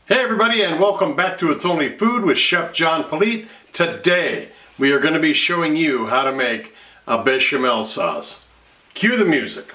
Hey everybody, and welcome back to It's Only Food with Chef John Politte. Today we are going to be showing you how to make a bechamel sauce. Cue the music.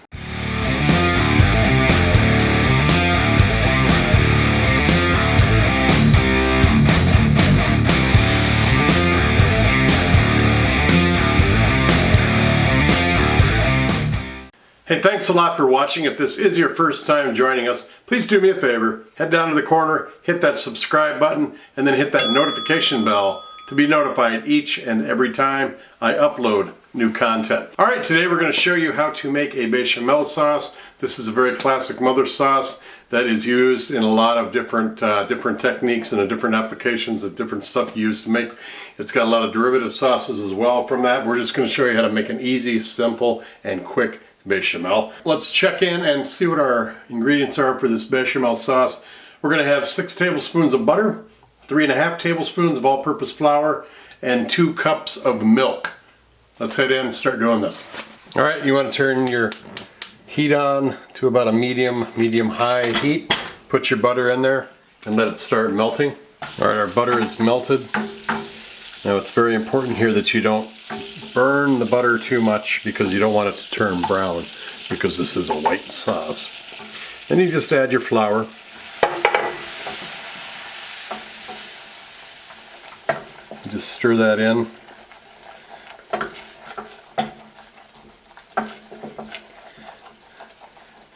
Hey, thanks a lot for watching. If this is your first time joining us, please do me a favor. Head down to the corner, hit that subscribe button, and then hit that notification bell to be notified each and every time I upload new content. All right, today we're going to show you how to make a bechamel sauce. This is a very classic mother sauce that is used in a lot of different techniques and different applications and different stuff used to make. It's got a lot of derivative sauces as well from that. We're just going to show you how to make an easy, simple, and quick bechamel. Let's check in and see what our ingredients are for this bechamel sauce. We're going to have 6 tablespoons of butter, 3.5 tablespoons of all-purpose flour, and 2 cups of milk. Let's head in and start doing this. All right, you want to turn your heat on to about a medium-high heat. Put your butter in there and let it start melting. All right, our butter is melted. Now it's very important here that you don't burn the butter too much because you don't want it to turn brown because this is a white sauce. Then you just add your flour. Just stir that in.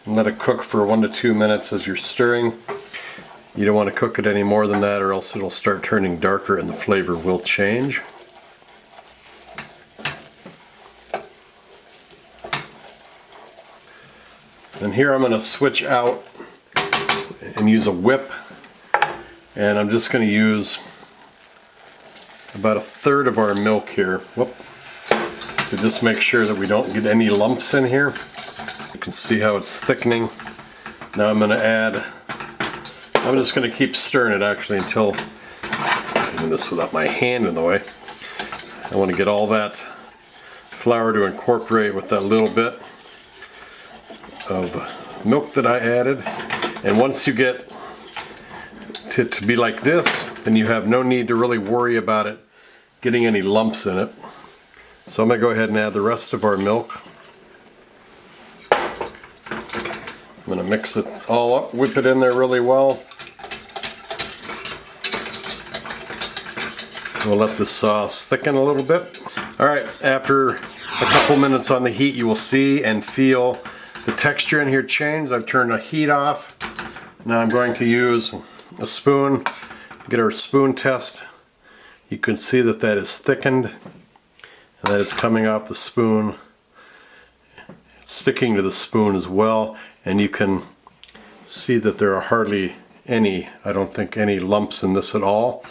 And let it cook for 1 to 2 minutes as you're stirring. You don't want to cook it any more than that or else it'll start turning darker and the flavor will change. And here I'm going to switch out and use a whip, and I'm just going to use about 1/3 of our milk here, to just make sure that we don't get any lumps in here. You can see how it's thickening. Now I'm going to add, I'm just going to keep stirring it actually until, I'm doing this without my hand in the way. I want to get all that flour to incorporate with that little bit of milk that I added. And once you get it to be like this, then you have no need to really worry about it getting any lumps in it. So I'm going to go ahead and add the rest of our milk. I'm going to mix it all up, whip it in there really well. We'll let the sauce thicken a little bit. Alright, after a couple minutes on the heat, you will see and feel the texture in here change. I've turned the heat off. Now I'm going to use a spoon to get our spoon test. You can see that that is thickened and that it's coming off the spoon. It's sticking to the spoon as well, and you can see that there are hardly any, I don't think any lumps in this at all.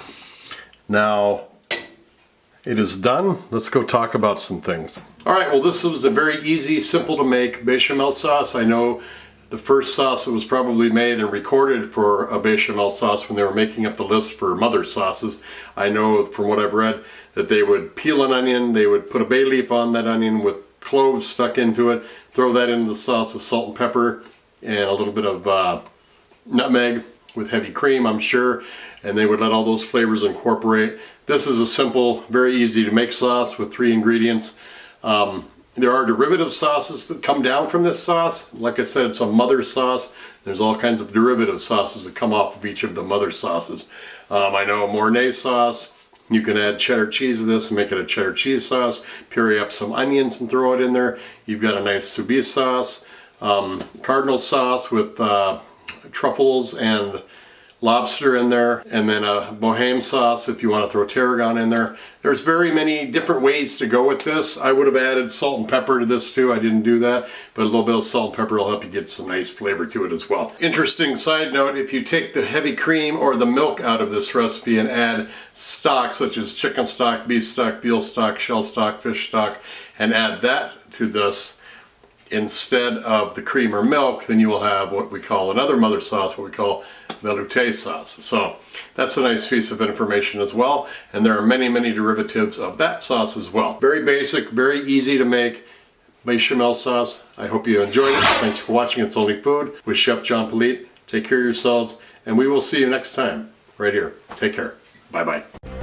Now it is done. Let's go talk about some things. Alright, well this was a very easy, simple to make bechamel sauce. I know the first sauce that was probably made and recorded for a bechamel sauce when they were making up the list for mother sauces. I know from what I've read that they would peel an onion, they would put a bay leaf on that onion with cloves stuck into it, throw that into the sauce with salt and pepper and a little bit of nutmeg with heavy cream, I'm sure, and they would let all those flavors incorporate. This is a simple, very easy to make sauce with 3 ingredients. There are derivative sauces that come down from this sauce. Like I said, it's a mother sauce. There's all kinds of derivative sauces that come off of each of the mother sauces. I know Mornay sauce, you can add cheddar cheese with this and make it a cheddar cheese sauce. Puree up some onions and throw it in there. You've got a nice Soubise sauce. Cardinal sauce with truffles and lobster in there, and then a Bohème sauce if you want to throw tarragon in there. There's very many different ways to go with this. I would have added salt and pepper to this too. I didn't do that, but a little bit of salt and pepper will help you get some nice flavor to it as well. Interesting side note, if you take the heavy cream or the milk out of this recipe and add stock such as chicken stock, beef stock, veal stock, shell stock, fish stock, and add that to this instead of the cream or milk, then you will have what we call another mother sauce, what we call velouté sauce. So that's a nice piece of information as well, and there are many derivatives of that sauce as well. Very basic, very easy to make bechamel sauce. I hope you enjoyed it. Thanks for watching It's Only Food with Chef John Politte. Take care of yourselves, and we will see you next time right here. Take care. Bye-bye.